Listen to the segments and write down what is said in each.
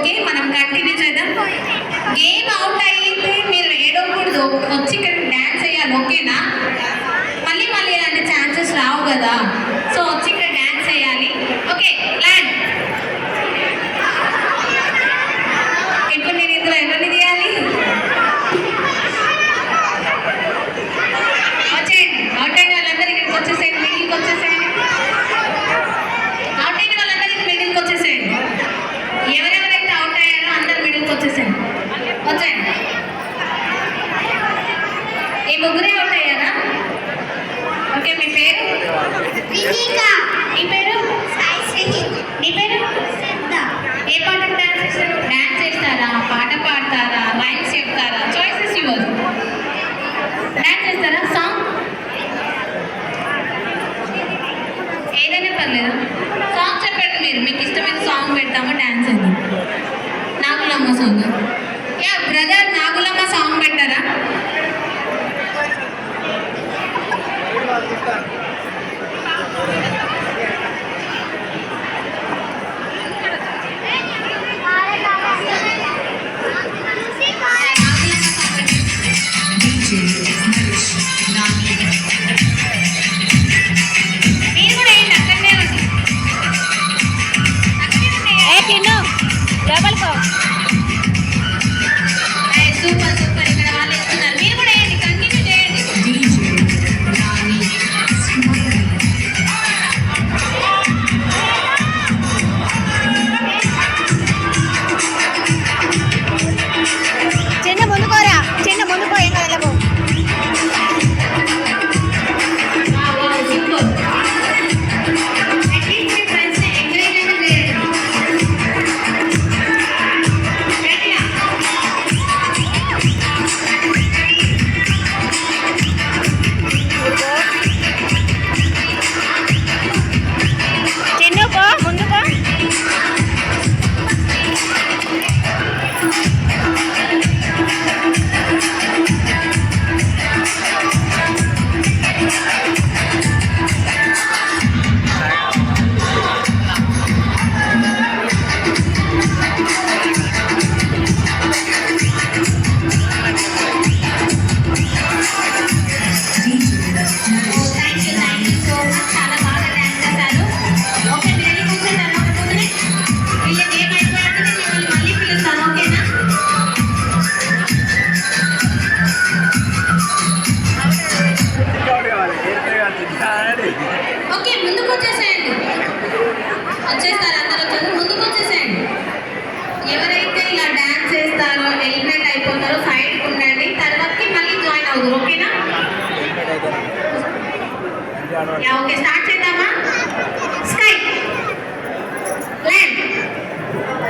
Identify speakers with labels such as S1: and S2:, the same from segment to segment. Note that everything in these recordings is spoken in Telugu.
S1: ఓకే, మనం కంటిన్యూ చేద్దాం. గేమ్ అవుట్ అయితే మీరు ఏడవకూడదు, వచ్చి ఇక్కడ డ్యాన్స్ చేయాలి. ఓకేనా? మళ్ళీ మళ్ళీ ఇలాంటి ఛాన్సెస్ రావు కదా, సో వచ్చి ఇక్కడ డ్యాన్స్ చేయాలి. Okay, land. ఇప్పుడు నేను ఇందులో ఎవరిని తీయాలి? వచ్చేయండి. అవుట్ అయిన వాళ్ళందరూ ఇక్కడికి వచ్చేసేయండి, మిడిల్కి వచ్చేసేయండి. అవుట్ అయిన వాళ్ళందరూ మిడిల్కి వచ్చేసేయండి. ఎవరెవరైతే అవుట్ అయ్యారో అందరు మిడిల్కి వచ్చేసేయండి. వచ్చేయండి. ఈ ముగ్గురే అవుట్ అయ్యారా? ఓకే, మీ పేరు? నీ పేరు? నీ పేరు? ఏ పాటకు డాన్స్ చేస్తారు? డాన్స్ చేస్తారా, పాట పాడతారా, రైమ్స్ చెప్తారా? Choices your. డాన్స్ చేస్తారా? సాంగ్ ఏదైనా పర్లేదు, సాంగ్ చెప్పండి. మీరు మీకు ఇష్టమైన సాంగ్ పెడతామో డాన్స్ చేద్దాం. Nagulamma song. Yeah brother, Nagulamma song పెట్టారా? Super super. ఇక్కడ వాళ్ళు ఇస్తున్నారు, మీరు కూడా వేయండి, కంటిన్యూ చేయండి.
S2: చిన్న ముందుకోరా, చిన్న ముందుకో, ఏం కదలబో.
S1: సూపర్. అట్లీస్ట్ మీ ఫ్రెండ్స్ని ఎంకరేజ్ అయినా చేయండి. రెడీయా?
S2: చిన్నకో, ముందుకో.
S1: Thank you so much. చాలా బాగా డాన్స్ చేశారు. ఓకే, మీరు వెళ్ళి కూర్చుంటారు. ముందునే వీళ్ళ గేమ్ అయిపోయాక నేను మిమ్మల్ని మళ్ళీ పిలుస్తాను. ఓకేనా? ఓకే, ముందుకు వచ్చేసేయండి. వచ్చేస్తారు, అందరూ వచ్చేసి ముందుకు వచ్చేసేయండి. ఎవరైతే ఇలా డాన్స్ చేస్తారో, ఎలిమినేట్ అయిపోతారో సైడ్కి ఉండండి. తర్వాతకి మళ్ళీ జాయిన్ అవుతారు. ఓకేనా? యా, ఓకే, స్టార్ట్ చేద్దామా? Sky, land,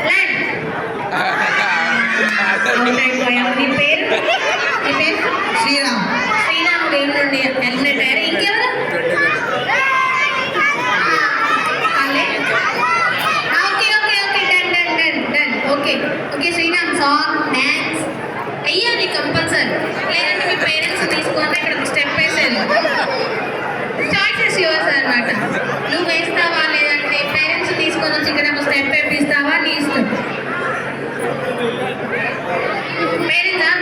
S1: land. నీ పేరు? నీ పేరు?
S3: శ్రీరామ్.
S1: శ్రీరామ్ గేమ్ నుండి ఎలిమినేట్ అయ్యారు. ఇంకెవరు? Okay okay okay, done done done done. Okay okay, Sriram song dance వెయ్యాలి కంపల్సరీ, లేదంటే మీ పేరెంట్స్ తీసుకొని ఇక్కడ ఒక స్టెప్ వేసేది. చాయిసెస్ యువర్స్ అనమాట. నువ్వు వేస్తావా, లేదంటే పేరెంట్స్ తీసుకొని వచ్చి ఇక్కడ ఒక స్టెప్ వేపిస్తావా, నీ ఇష్టం. పేరెంట్సా?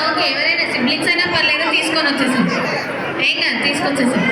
S1: ఓకే, ఎవరైనా సిబ్లింగ్స్ అయినా పర్లేదు, తీసుకొని వచ్చేసాం. ఏం కాదు, తీసుకొచ్చేసాం.